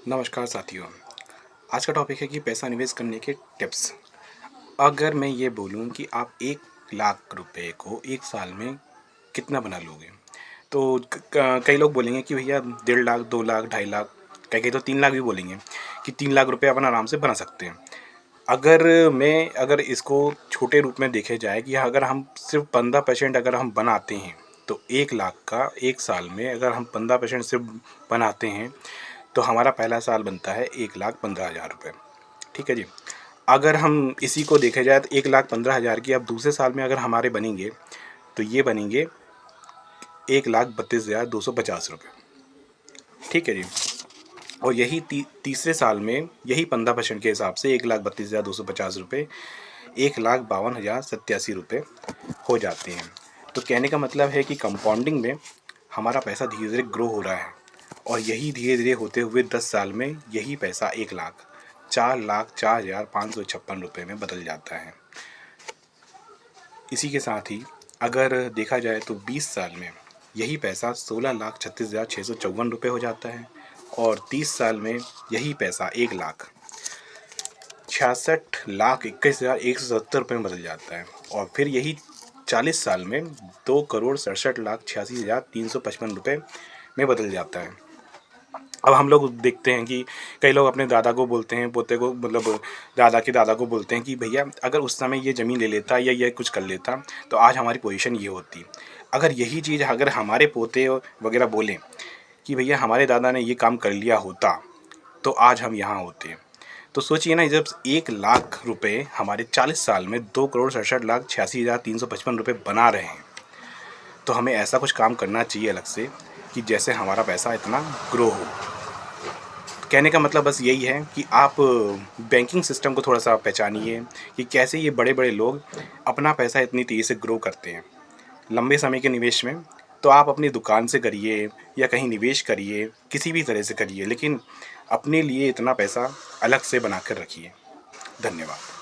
नमस्कार साथियों। आज का टॉपिक है कि पैसा निवेश करने के टिप्स। अगर मैं ये बोलूँ कि आप 1 लाख रुपए को 1 साल में कितना बना लोगे, तो कई लोग बोलेंगे कि भैया 1.5 लाख, 2 लाख, 2.5 लाख, कई तो 3 लाख भी बोलेंगे कि 3 लाख रुपए अपन आराम से बना सकते हैं। अगर इसको छोटे रूप में देखे जाए कि अगर हम सिर्फ 15% अगर हम बनाते हैं, तो 1 लाख का 1 साल में अगर हम 15% सिर्फ बनाते हैं, तो हमारा पहला साल बनता है 1,15,000 रुपये। ठीक है जी। अगर हम इसी को देखे जाए तो 1,15,000 की अब दूसरे साल में अगर हमारे बनेंगे, तो ये बनेंगे 1,32,250 रुपये। ठीक है जी। और यही तीसरे साल में यही 15% के हिसाब से 1,32,250 रुपये 1,52,087 रुपये हो जाते हैं। तो कहने का मतलब है कि कंपाउंडिंग में हमारा पैसा धीरे धीरे ग्रो हो रहा है, और यही धीरे धीरे होते हुए 10 साल में यही पैसा 1,04,04,556 रुपये में बदल जाता है। इसी के साथ ही अगर देखा जाए तो 20 साल में यही पैसा 16,36,654 रुपये हो जाता है, और 30 साल में यही पैसा 1,66,21,170 रुपये में बदल जाता है, और फिर यही 40 साल में 2,67,86,355 रुपये में बदल जाता है। अब हम लोग देखते हैं कि कई लोग अपने दादा को बोलते हैं, पोते को, मतलब दादा के दादा को बोलते हैं कि भैया अगर उस समय ये ज़मीन ले लेता या ये कुछ कर लेता तो आज हमारी पोजीशन ये होती। अगर यही चीज़ अगर हमारे पोते वगैरह बोलें कि भैया हमारे दादा ने ये काम कर लिया होता तो आज हम यहाँ होते। तो सोचिए ना, जब 1 लाख रुपए हमारे 40 साल में 2,67,86,355 रुपये बना रहे हैं, तो हमें ऐसा कुछ काम करना चाहिए अलग से कि जैसे हमारा पैसा इतना ग्रो हो। कहने का मतलब बस यही है कि आप बैंकिंग सिस्टम को थोड़ा सा पहचानिए कि कैसे ये बड़े बड़े लोग अपना पैसा इतनी तेज़ी से ग्रो करते हैं लंबे समय के निवेश में। तो आप अपनी दुकान से करिए या कहीं निवेश करिए, किसी भी तरह से करिए, लेकिन अपने लिए इतना पैसा अलग से बना कर रखिए। धन्यवाद।